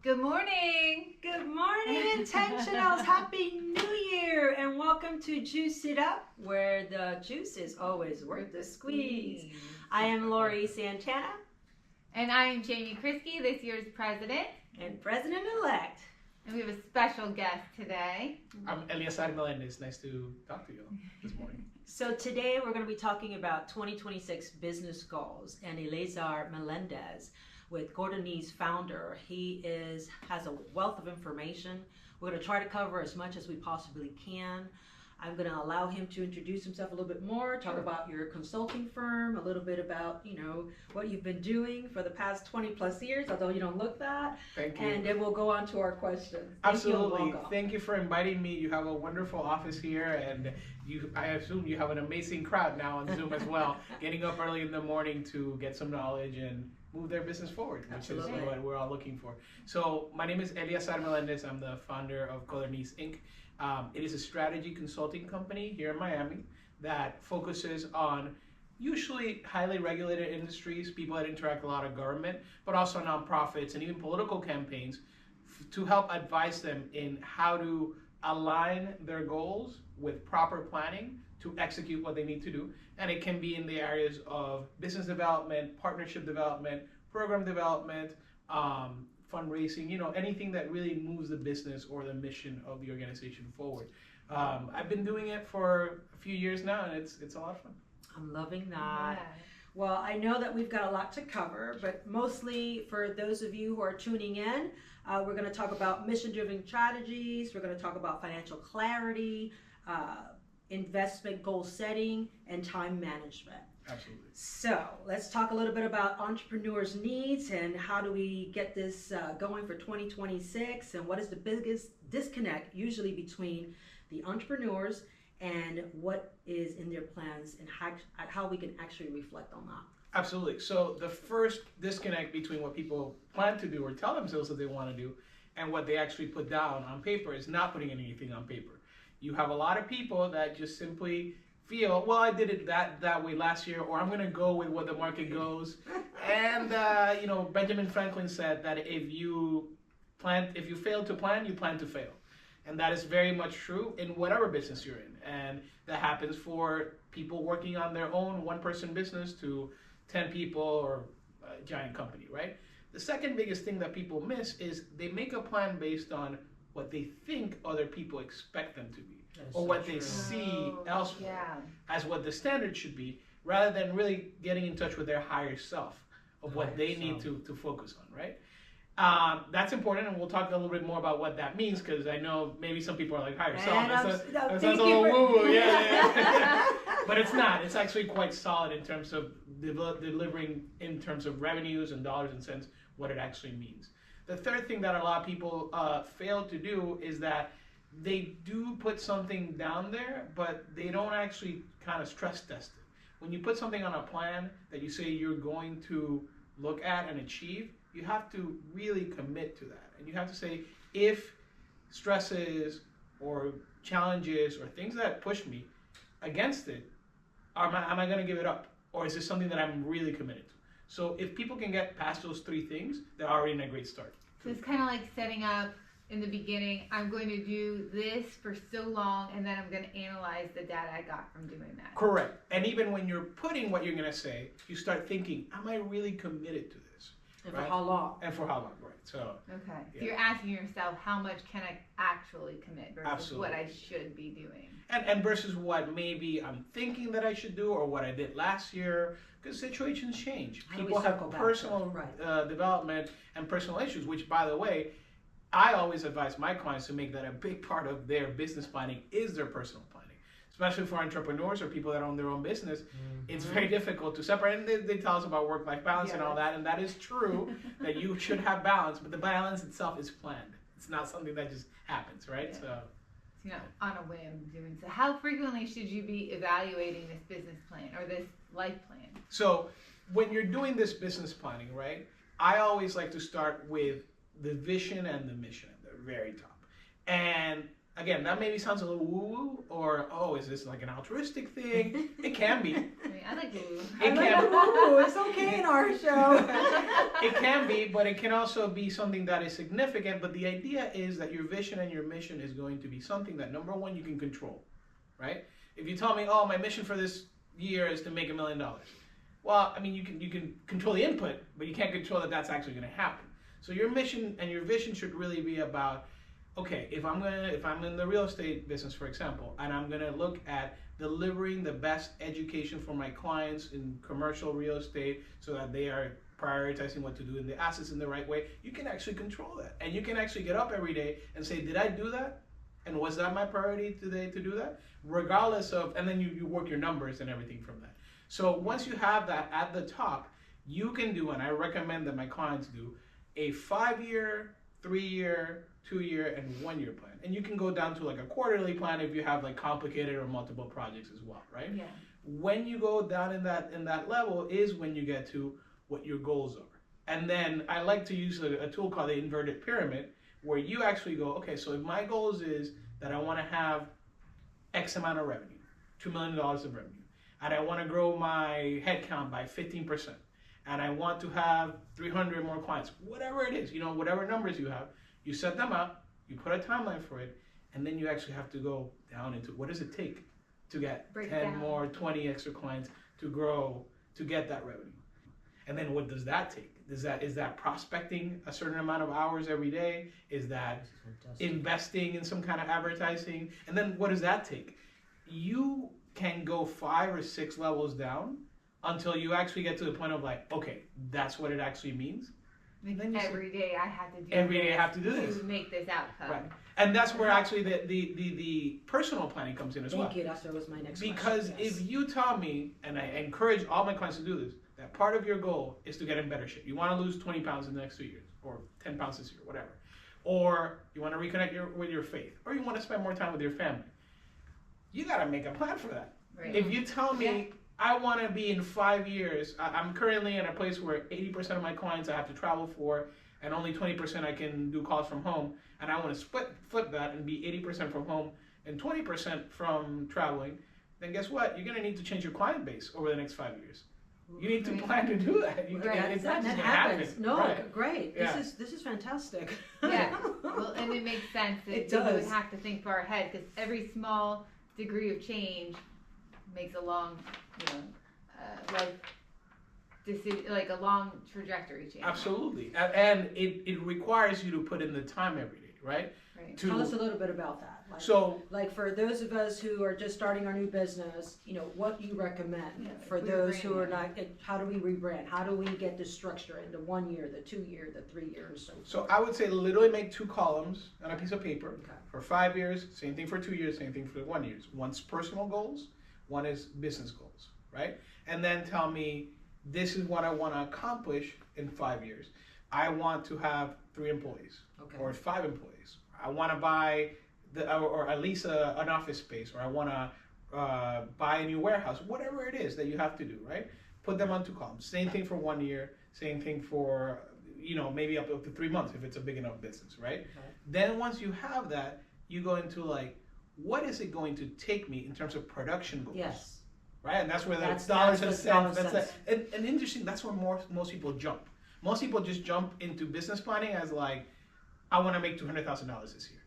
Good morning. Good morning, Intentionals. Happy New Year and welcome to Juice It Up, where the juice is always worth the squeeze. I am Lori Santana. And I am Jaime Kriske, this year's president. And president-elect. And we have a special guest today. I'm Eleazar Melendez. Nice to talk to you this morning. So today we're going to be talking about 2026 business goals, and Eleazar Melendez, with Gordonese founder. He has a wealth of information. We're going to try to cover as much as we possibly can. I'm going to allow him to introduce himself a little bit more, talk about your consulting firm, a little bit about, what you've been doing for the past 20 plus years, although you don't look that. Thank you. And then we'll go on to our questions. Absolutely. Thank you for inviting me. You have a wonderful office here, and I assume you have an amazing crowd now on Zoom as well, getting up early in the morning to get some knowledge and move their business forward, which is what we're all looking for. So my name is Eleazar Melendez. I'm the founder of Gordonese Inc. It is a strategy consulting company here in Miami that focuses on usually highly regulated industries, people that interact a lot of government, but also nonprofits and even political campaigns to help advise them in how to align their goals with proper planning to execute what they need to do. And it can be in the areas of business development, partnership development, program development, fundraising, anything that really moves the business or the mission of the organization forward. I've been doing it for a few years now, and it's a lot of fun. I'm loving that. Yeah. Well, I know that we've got a lot to cover, but mostly for those of you who are tuning in, we're going to talk about mission-driven strategies. We're going to talk about financial clarity, investment goal setting, and time management. Absolutely. So let's talk a little bit about entrepreneurs' needs and how do we get this going for 2026, and what is the biggest disconnect usually between the entrepreneurs and what is in their plans, and how we can actually reflect on that. Absolutely. So the first disconnect between what people plan to do or tell themselves that they want to do and what they actually put down on paper is not putting anything on paper. You have a lot of people that just simply feel, well, I did it that way last year, or I'm going to go with what the market goes. And Benjamin Franklin said that if you fail to plan, you plan to fail. And that is very much true in whatever business you're in. And that happens for people working on their own one-person business to 10 people or a giant company, right? The second biggest thing that people miss is they make a plan based on what they think other people expect them to be, or what they see elsewhere as what the standard should be, rather than really getting in touch with their higher self of what they need to focus on, right? That's important, and we'll talk a little bit more about what that means, because I know maybe some people are like, higher self. That sounds a little woo-woo, yeah. But it's not. It's actually quite solid in terms of delivering in terms of revenues and dollars and cents, what it actually means. The third thing that a lot of people fail to do is that they do put something down there, but they don't actually kind of stress test it. When you put something on a plan that you say you're going to look at and achieve, you have to really commit to that. And you have to say, if stresses or challenges or things that push me against it, am I going to give it up? Or is this something that I'm really committed to? So if people can get past those three things, they're already in a great start. So it's kind of like setting up in the beginning, I'm going to do this for so long, and then I'm going to analyze the data I got from doing that. Correct. And even when you're putting what you're going to say, you start thinking, am I really committed to this? And for how long? And for how long, right. So, okay. So you're asking yourself, how much can I actually commit versus Absolutely. What I should be doing? And versus what maybe I'm thinking that I should do, or what I did last year, because situations change. People have personal development and personal issues, which, by the way, I always advise my clients to make that a big part of their business planning is their personal planning. Especially for entrepreneurs or people that own their own business, it's very difficult to separate. And they tell us about work-life balance and all that, and that is true, that you should have balance, but the balance itself is planned. It's not something that just happens, right? Yeah. So, on a whim doing so. How frequently should you be evaluating this business plan or this life plan? So when you're doing this business planning, right, I always like to start with the vision and the mission at the very top. And Again, that maybe sounds a little woo-woo, or, oh, is this like an altruistic thing? It can be. I mean, I like woo. It can. Ooh, it's okay in our show. It can be, but it can also be something that is significant. But the idea is that your vision and your mission is going to be something that, number one, you can control, right? If you tell me, oh, my mission for this year is to make $1 million. Well, I mean, you can control the input, but you can't control that that's actually going to happen. So your mission and your vision should really be about, okay, if I'm in the real estate business, for example, and I'm gonna look at delivering the best education for my clients in commercial real estate so that they are prioritizing what to do in the assets in the right way, you can actually control that. And you can actually get up every day and say, did I do that? And was that my priority today to do that? Regardless of, and then you work your numbers and everything from that. So once you have that at the top, you can do, and I recommend that my clients do, a 5-year, 3-year, 2-year, and 1-year plan. And you can go down to like a quarterly plan if you have like complicated or multiple projects as well, right? Yeah. When you go down in that level is when you get to what your goals are. And then I like to use a tool called the inverted pyramid, where you actually go, okay, so if my goals is that I want to have X amount of revenue, $2 million of revenue, and I want to grow my headcount by 15%, and I want to have 300 more clients, whatever it is, whatever numbers you have, you set them up, you put a timeline for it, and then you actually have to go down into what does it take to get 10 more, 20 extra clients to grow, to get that revenue. And then what does that take? Is that prospecting a certain amount of hours every day? Is that investing in some kind of advertising? And then what does that take? You can go 5 or 6 levels down until you actually get to the point of like, okay, that's what it actually means. Every day I have to do every day I have to do this to make this outcome. Right. And that's where actually the personal planning comes in as well. Thank you, that was my next because question. Yes. If you tell me, and I encourage all my clients to do this, that part of your goal is to get in better shape. You want to lose 20 pounds in the next 2 years, or 10 pounds this year, whatever. Or you want to reconnect with your faith, or you want to spend more time with your family. You got to make a plan for that. Right. If you tell me, I want to be in 5 years, I'm currently in a place where 80% of my clients I have to travel for, and only 20% I can do calls from home, and I want to flip that and be 80% from home and 20% from traveling, then guess what? You're going to need to change your client base over the next 5 years. You need to plan to do that. It's not just going to happen. No, right. Great. Yeah. This is fantastic. Yeah. Well, and it makes sense that It we does. would have to think far ahead, because every small degree of change makes a long, like a long trajectory change. Absolutely. And it requires you to put in the time every day, right? Right. Tell us a little bit about that. Like for those of us who are just starting our new business, what you recommend for those who are not, how do we rebrand? How do we get this structure into 1 year, the 2 year, the 3 years? So I would say literally make 2 columns on a piece of paper. Okay. For 5 years, same thing for 2 years, same thing for 1 year. One's personal goals, one is business goals, right? And then tell me, this is what I want to accomplish in 5 years. I want to have 3 employees, or 5 employees. I want to buy or at least an office space, or I want to buy a new warehouse, whatever it is that you have to do, right? Put them on 2 columns. Same thing for 1 year, same thing for, maybe up to 3 months if it's a big enough business, right? Okay. Then once you have that, you go into like, what is it going to take me in terms of production goals? Yes. Right? And that's where the dollars and cents, and interesting, that's where most people jump. Most people just jump into business planning as like, I want to make $200,000 this year.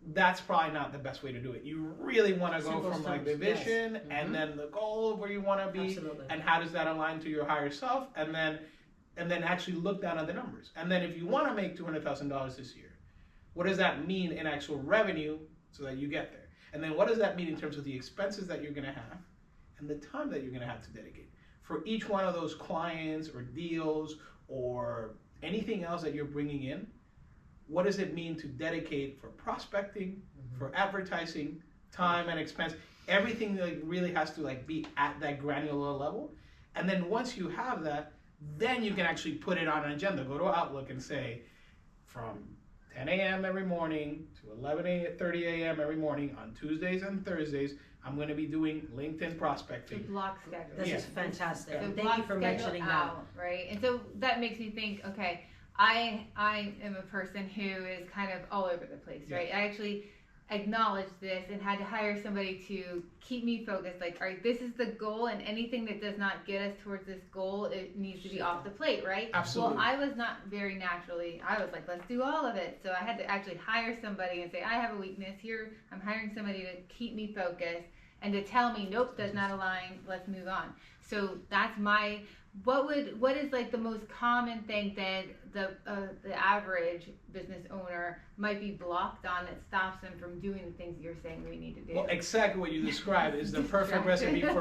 That's probably not the best way to do it. You really want to go from like the vision and then the goal of where you want to be, and how does that align to your higher self, and then actually look down at the numbers. And then if you want to make $200,000 this year, what does that mean in actual revenue so that you get there? And then what does that mean in terms of the expenses that you're going to have and the time that you're going to have to dedicate for each one of those clients or deals or anything else that you're bringing in? What does it mean to dedicate for prospecting, for advertising, time and expense? Everything like really has to like be at that granular level. And then once you have that, then you can actually put it on an agenda. Go to Outlook and say, from 10 a.m. every morning to 11:30 a.m. every morning on Tuesdays and Thursdays, I'm going to be doing LinkedIn prospecting. The block schedule. This is fantastic. So Thank you for mentioning that. Right, and so that makes me think, okay, I am a person who is kind of all over the place, right? I actually acknowledged this and had to hire somebody to keep me focused. Like, all right, this is the goal, and anything that does not get us towards this goal, it needs to be off the plate, right? Absolutely. Well, I was not very naturally, I was like, let's do all of it. So I had to actually hire somebody and say, I have a weakness here. I'm hiring somebody to keep me focused and to tell me, nope, does not align, let's move on. So that's my, what is like the most common thing that the average business owner might be blocked on that stops them from doing the things you're saying we need to do? Well, exactly what you described is the perfect recipe for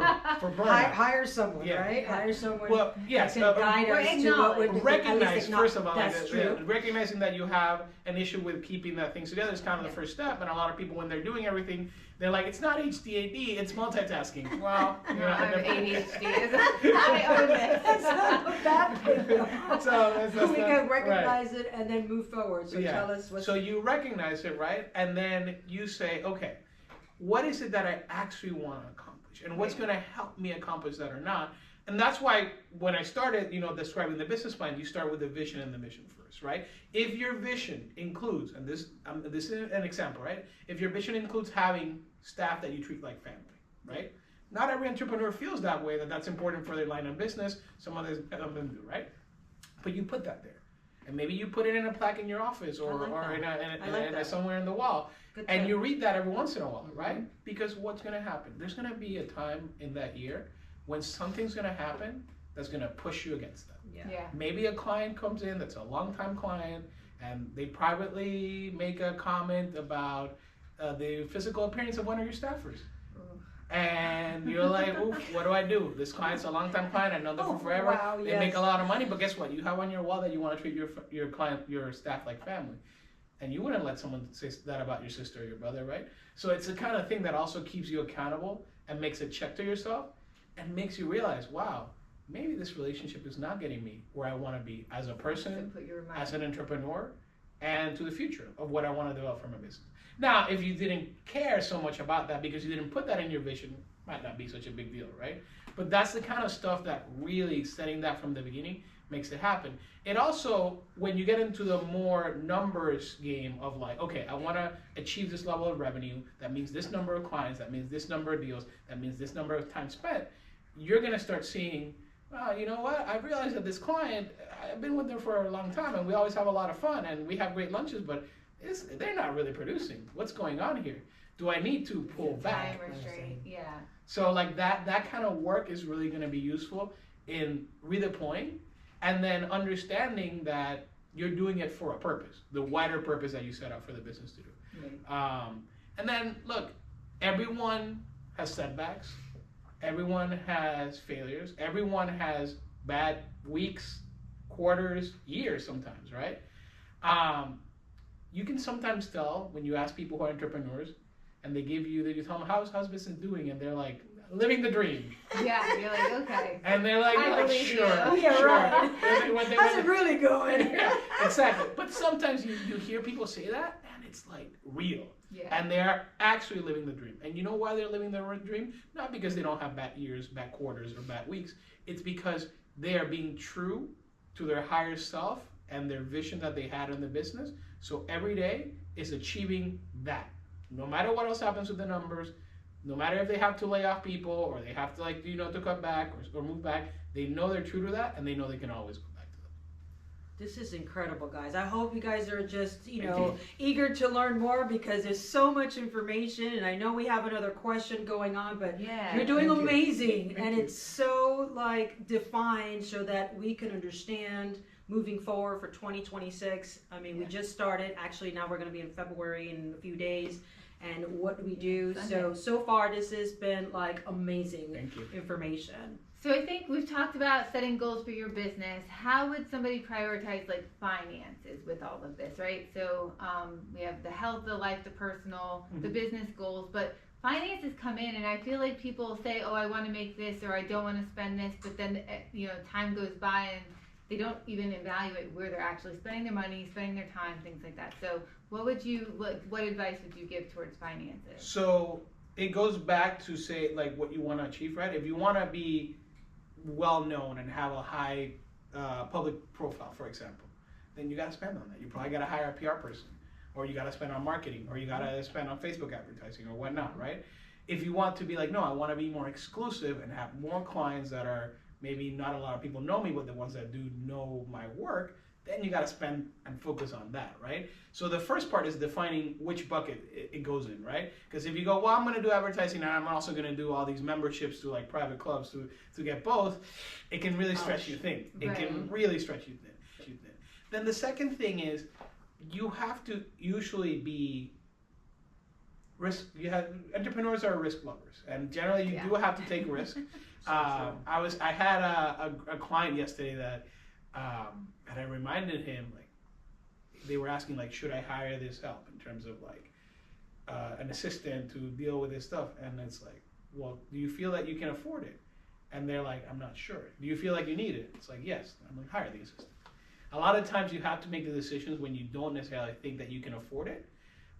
burnout. Hire someone, Yeah. right? Hire someone Well, yes, that can guide us to what would recognize, first of all, that's true. recognizing that you have an issue with keeping that things together is kind of the first step. And a lot of people, when they're doing everything, they're like, it's not HDAD, it's multitasking. Well, you know, I'm ADHD. I own this. That's not a bad thing. so that's We not- can recognize right. it and then move forward. So tell us what's. So you recognize it, right? And then you say, okay, what is it that I actually want to accomplish? And what's going to help me accomplish that or not? And that's why when I started, describing the business plan, you start with the vision and the mission first, right? If your vision includes, and this is an example, right? If your vision includes having staff that you treat like family, right? Not every entrepreneur feels that way, that's important for their line of business. Some others do, right? But you put that there. And maybe you put it in a plaque in your office or somewhere in the wall. And you read that every once in a while, right? Because what's going to happen? There's going to be a time in that year when something's going to happen that's going to push you against that. Yeah. Maybe a client comes in that's a longtime client and they privately make a comment about the physical appearance of one of your staffers. And you're like, oof, what do I do? This client's a long-time client. I know them for forever. Wow, They make a lot of money, but guess what? You have on your wall that you want to treat your client, your staff like family. And you wouldn't let someone say that about your sister or your brother, right? So it's the kind of thing that also keeps you accountable and makes a check to yourself and makes you realize, wow, maybe this relationship is not getting me where I want to be as a person, as an entrepreneur, and to the future of what I want to develop for my business. Now, if you didn't care so much about that because you didn't put that in your vision, might not be such a big deal, right? But that's the kind of stuff that really setting that from the beginning makes it happen. It also, when you get into the more numbers game of like, okay, I want to achieve this level of revenue, that means this number of clients, that means this number of deals, that means this number of time spent, you're going to start seeing, you know what, I realized that this client, I've been with them for a long time and we always have a lot of fun and we have great lunches, but they're not really producing. What's going on here? Do I need to pull back? Yeah. So like that kind of work is really going to be useful in redeploying and then understanding that you're doing it for a purpose, the wider purpose that you set out for the business to do. Right. And then look, everyone has setbacks. Everyone has failures. Everyone has bad weeks, quarters, years sometimes, right? You can sometimes tell when you ask people who are entrepreneurs and you tell them, how's business doing? And they're like, living the dream. Yeah, you're like, okay. And they're like, sure. Yeah, sure. right. How's it really going? Yeah, exactly. But sometimes you hear people say that and it's like real. Yeah. And they're actually living the dream. And you know why they're living their dream? Not because they don't have bad years, bad quarters, or bad weeks. It's because they are being true to their higher self and their vision that they had in the business. So every day is achieving that. No matter what else happens with the numbers, no matter if they have to lay off people or they have to to cut back or move back, they know they're true to that and they know they can always go back to that. This is incredible, guys. I hope you guys are just, eager to learn more because there's so much information and I know we have another question going on, but you're doing amazing and it's so defined so that we can understand moving forward for 2026. I mean, we just started. Actually, now we're going to be in February in a few days. And what do we do? So far, this has been amazing information. So I think we've talked about setting goals for your business. How would somebody prioritize finances with all of this, right? So we have the health, the life, the personal, the business goals, but finances come in and I feel like people say, oh, I want to make this or I don't want to spend this, but then, time goes by and they don't even evaluate where they're actually spending their money, spending their time, things like that. So what advice would you give towards finances? So it goes back to say what you want to achieve, right? If you want to be well known and have a high public profile, for example, then you got to spend on that. You probably got to hire a PR person. or you got to spend on marketing, or you got to spend on Facebook advertising or whatnot, right? If you want to be like, no, I want to be more exclusive and have more clients that are maybe not a lot of people know me, but the ones that do know my work, then you got to spend and focus on that, right? So the first part is defining which bucket it goes in, right? Because if you go, well, I'm going to do advertising and I'm also going to do all these memberships to like private clubs to get both, it can really stretch you thin. It can really stretch you thin. Then the second thing is you have to usually be entrepreneurs are risk lovers, and generally you do have to take risk. I had a client yesterday that and I reminded him, like, they were asking, like, should I hire this help in terms of like an assistant to deal with this stuff? And it's like, well, do you feel that you can afford it? And they're like, I'm not sure. Do you feel like you need it? It's like, yes. I'm like, hire the assistant. A lot of times you have to make the decisions when you don't necessarily think that you can afford it,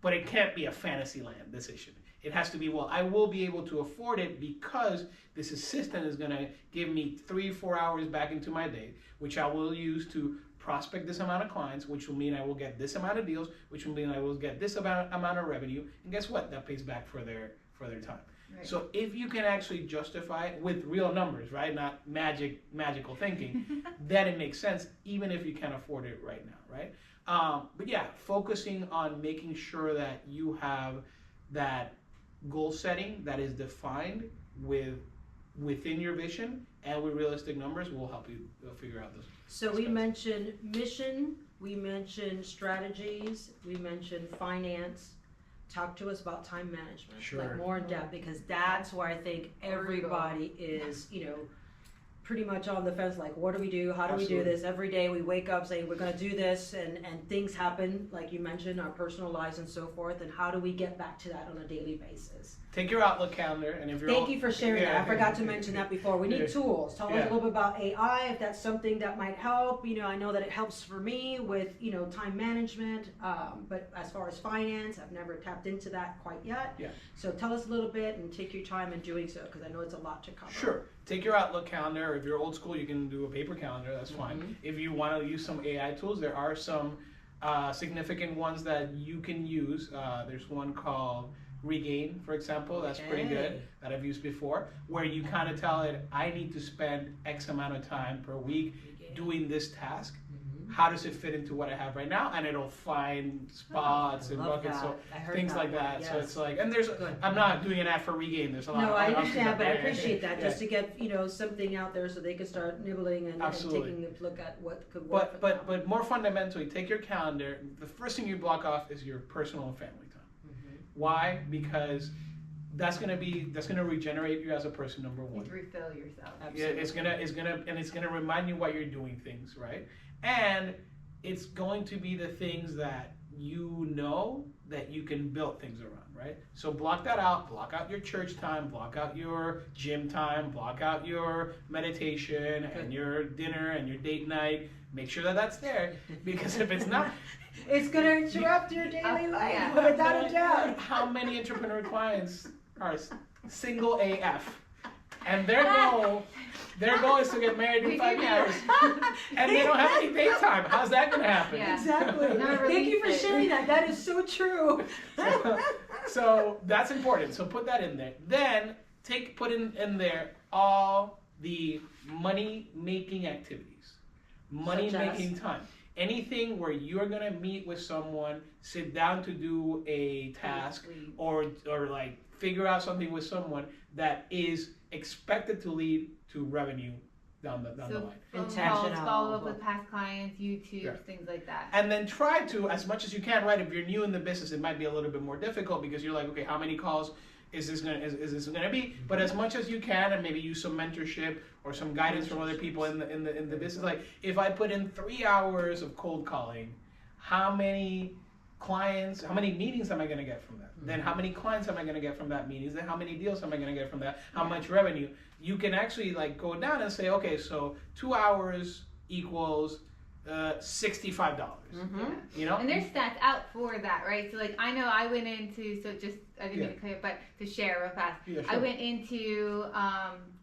but it can't be a fantasy land decision. It has to be, well, I will be able to afford it because this assistant is going to give me 3-4 hours back into my day, which I will use to prospect this amount of clients, which will mean I will get this amount of deals, which will mean I will get this amount of revenue. And guess what? That pays back for their time. Right. So if you can actually justify it with real numbers, right, not magical thinking, then it makes sense, even if you can't afford it right now, right? But yeah, focusing on making sure that you have that goal setting that is defined within your vision and with realistic numbers will help you figure out those. So we mentioned mission, we mentioned strategies, we mentioned finance. Talk to us about time management, like more in depth, because that's where I think everybody is, pretty much on the fence, like, what do we do? How do we do this? Every day we wake up saying we're going to do this, and things happen, like you mentioned, our personal lives and so forth, and how do we get back to that on a daily basis? Take your Outlook calendar, and if you're Thank you for sharing that. I forgot to mention that before. We need tools. Tell us a little bit about AI, if that's something that might help. I know that it helps for me with, time management, but as far as finance, I've never tapped into that quite yet. Yeah. So tell us a little bit and take your time in doing so, because I know it's a lot to cover. Sure. Take your Outlook calendar. If you're old school, you can do a paper calendar. That's fine. If you want to use some AI tools, there are some significant ones that you can use. There's one called Regain, for example. That's pretty good, that I've used before, where you kind of tell it, I need to spend X amount of time per week doing this task. How does it fit into what I have right now? And it'll find spots and buckets, so things like that. Yes. So it's like, and I'm not doing an ad for Regain. There's a lot. No, I understand, but I appreciate that just to get something out there so they can start nibbling and taking a look at what could work. But more fundamentally, take your calendar. The first thing you block off is your personal and family time. Why? Because that's gonna regenerate you as a person, number one. You refill yourself. Absolutely. Yeah, it's gonna remind you why you're doing things, right? And it's going to be the things that that you can build things around, right? So block that out. Block out your church time. Block out your gym time. Block out your meditation and your dinner and your date night. Make sure that that's there, because if it's not, it's going to interrupt your daily life, without a doubt. How many entrepreneur clients are single AF, and their goal is to get married in 5 years, and they don't have any daytime? How's that going to happen? Yeah. Exactly. Thank you for sharing that. That is so true. So that's important. So put that in there. Then put in there all the money-making activities, money-making time. Anything where you're gonna meet with someone, sit down to do a task, or like figure out something with someone that is expected to lead to revenue down the line. Intentional. Follow up with past clients, YouTube, things like that. And then try to, as much as you can, right? If you're new in the business, it might be a little bit more difficult because you're like, okay, how many calls is this gonna be? But as much as you can, and maybe use some mentorship or some guidance from other people in the business. Like, if I put in 3 hours of cold calling, how many meetings am I gonna get from that? Then how many clients am I gonna get from that meetings? Then how many deals am I gonna get from that? How much revenue? You can actually like go down and say, okay, so 2 hours equals $65. You know? And there's stats out for that, right? So like I know I went into, so just, I didn't mean to clear, but to share real fast. Yeah, sure. I went into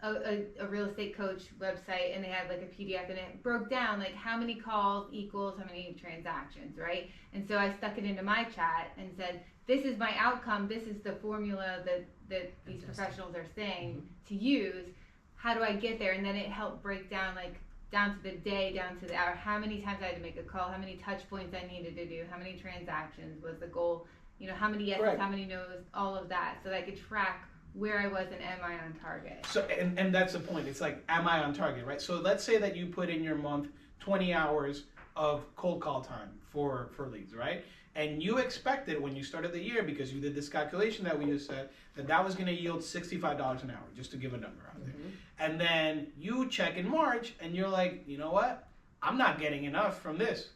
a real estate coach website, and they had like a PDF, and it broke down like how many calls equals how many transactions, right? And so I stuck it into my chat and said, this is my outcome, this is the formula that these professionals are saying to use. How do I get there? And then it helped break down like down to the day, down to the hour, how many times I had to make a call, how many touch points I needed to do, how many transactions was the goal, you know, how many yeses, Correct. how many no's, all of that, so that I could track where I was and am I on target. So, and that's the point. It's like, am I on target, right? So let's say that you put in your month 20 hours of cold call time for leads, right? And you expected when you started the year, because you did this calculation that we just said, that was going to yield $65 an hour, just to give a number out there. And then you check in March and you're like, you know what? I'm not getting enough from this.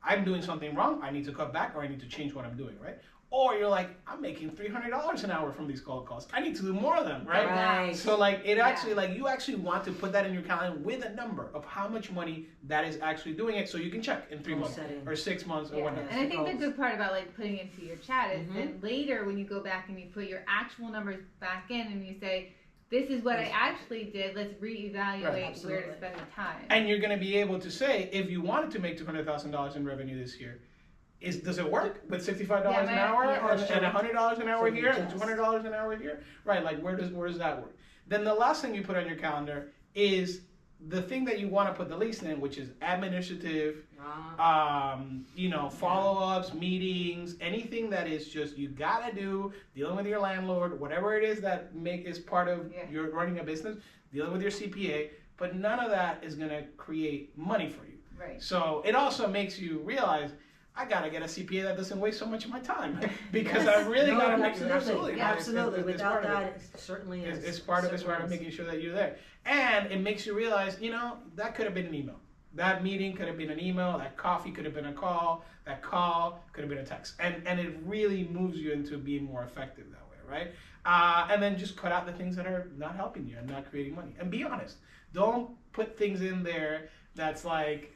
I'm doing something wrong. I need to cut back, or I need to change what I'm doing, right? Or you're like, I'm making $300 an hour from these cold calls. I need to do more of them, right? Right. So like it actually, like you actually want to put that in your calendar with a number of how much money that is actually doing it, so you can check in 3 months or 6 months or whatnot. And I think the good part about like putting it into your chat is then later when you go back and you put your actual numbers back in and you say, this is what I actually did, let's reevaluate where to spend the time. And you're going to be able to say, if you wanted to make $200,000 in revenue this year, does it work with $65 an hour and $100 an hour here and $200 an hour here? Right, like where does that work? Then the last thing you put on your calendar is the thing that you want to put the least in, which is administrative, you know, follow-ups, meetings, anything that is just you gotta do, dealing with your landlord, whatever it is that is part of your running a business, dealing with your CPA, but none of that is gonna create money for you. Right. So it also makes you realize, I gotta get a CPA that doesn't waste so much of my time, because I really gotta make sure. Absolutely. Without that, it certainly is. It's part of making sure that you're there, and it makes you realize, you know, that could have been an email. That meeting could have been an email. That coffee could have been a call. That call could have been a text, and it really moves you into being more effective that way, right? And then just cut out the things that are not helping you and not creating money, and be honest. Don't put things in there that's like.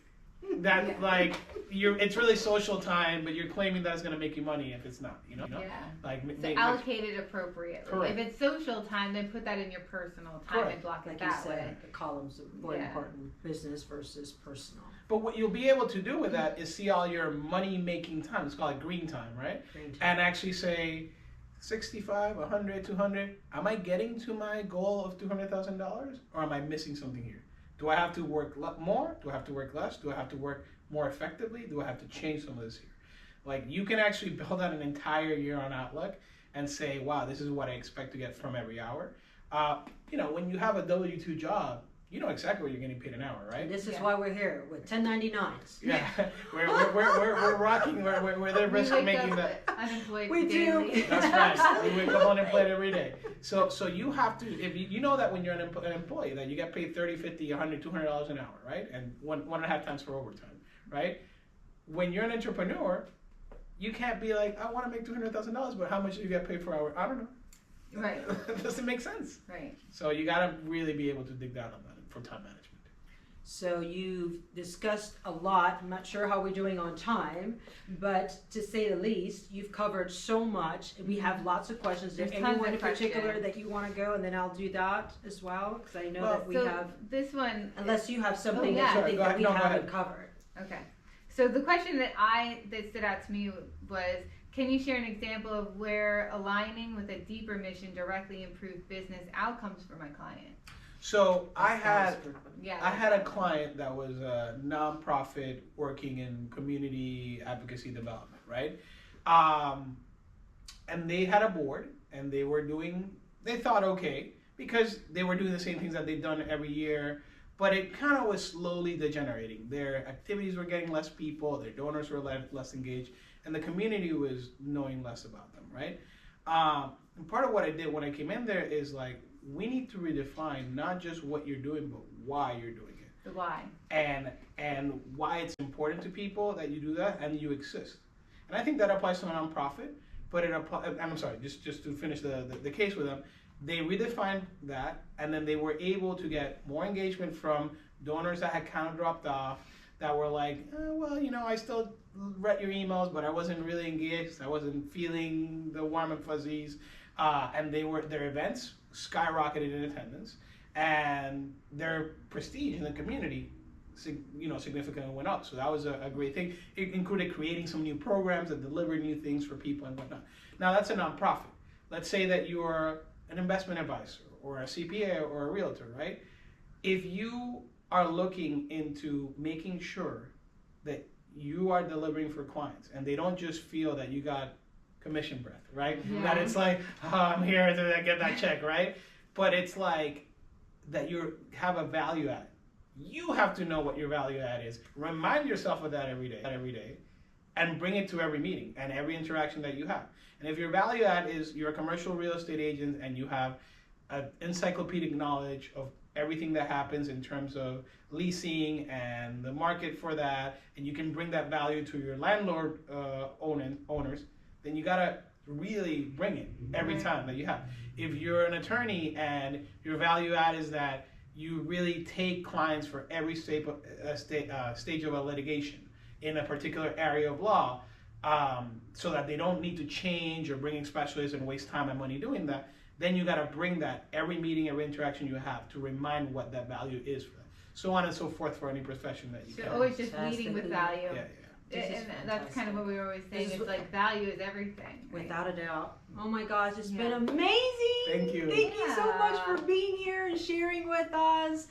Like it's really social time, but you're claiming that it's going to make you money if it's not, you know? Like allocate it appropriately. Correct. If it's social time, then put that in your personal time and block it that way. The columns are more important, business versus personal. But what you'll be able to do with that is see all your money-making time. It's called green time, right? Green time. And actually say, 65, 100, 200, am I getting to my goal of $200,000, or am I missing something here? Do I have to work more? Do I have to work less? Do I have to work more effectively? Do I have to change some of this here? Like, you can actually build out an entire year on Outlook and say, wow, this is what I expect to get from every hour. You know, when you have a W-2 job, you know exactly what you're getting paid an hour, right? And this is why we're here with 1099s. Yeah, we're rocking. We're there risk making that. We do. That's right. We wake up unemployed every day. So you have to, if you know that when you're an employee that you get paid $30, $50, $100, $200 an hour, right? And 1.5 times for overtime, right? When you're an entrepreneur, you can't be like, I want to make $200,000, but how much do you get paid per hour? I don't know. Right. That doesn't make sense. Right. So you got to really be able to dig down on that for time management. So you've discussed a lot. I'm not sure how we're doing on time, but to say the least, you've covered so much. We have lots of questions. Is there anyone in particular that you want to go, and then I'll do that as well, because I know that we have this one. Unless you have something that you think that we haven't covered. Okay. So the question that stood out to me was, can you share an example of where aligning with a deeper mission directly improved business outcomes for my client? So I had a client that was a nonprofit working in community advocacy development, right? And they had a board, and they thought okay, because they were doing the same things that they'd done every year, but it kind of was slowly degenerating. Their activities were getting less people, their donors were less engaged, and the community was knowing less about them, right? And part of what I did when I came in there is like, we need to redefine not just what you're doing, but why you're doing it. The why. And why it's important to people that you do that and you exist. And I think that applies to a nonprofit, but I'm sorry, just to finish the case with them, they redefined that, and then they were able to get more engagement from donors that had kind of dropped off. that were like, well, you know, I still read your emails, but I wasn't really engaged. I wasn't feeling the warm and fuzzies. And their events skyrocketed in attendance, and their prestige in the community, significantly went up. So that was a great thing. It included creating some new programs that delivered new things for people and whatnot. Now that's a nonprofit. Let's say that you're an investment advisor or a CPA or a realtor, right? If you are looking into making sure that you are delivering for clients and they don't just feel that you got commission breath, right? Yeah. That it's like, oh, I'm here to get that check, right? But it's like that you have a value add. You have to know what your value add is. Remind yourself of that every day, and bring it to every meeting and every interaction that you have. And if your value add is you're a commercial real estate agent and you have an encyclopedic knowledge of everything that happens in terms of leasing and the market for that, and you can bring that value to your landlord owners, then you gotta really bring it every time that you have. If you're an attorney and your value add is that you really take clients for every stage of a litigation in a particular area of law, so that they don't need to change or bring in specialists and waste time and money doing that, then you gotta bring that every meeting, every interaction you have to remind what that value is for them. So on and so forth for any profession that you So can. always just leading with value. Yeah. And that's kind of what we were always saying. It's like value is everything. Right? Without a doubt. Oh my gosh, it's been amazing. Thank you. Thank you so much for being here and sharing with us.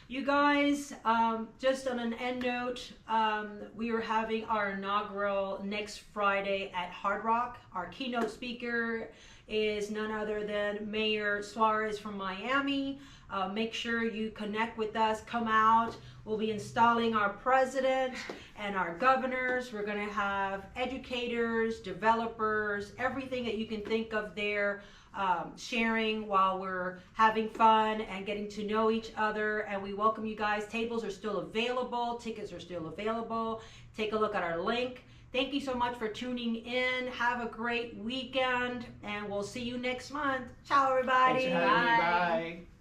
You guys, just on an end note, we are having our inaugural next Friday at Hard Rock. Our keynote speaker is none other than Mayor Schwartz from Miami. Make sure you connect with us, come out. We'll be installing our president and our governors. We're going to have educators, developers, everything that you can think of there, sharing while we're having fun and getting to know each other. And we welcome you guys. Tables are still available. Tickets are still available. Take a look at our link. Thank you so much for tuning in. Have a great weekend, and we'll see you next month. Ciao, everybody. Thanks for having me. Bye.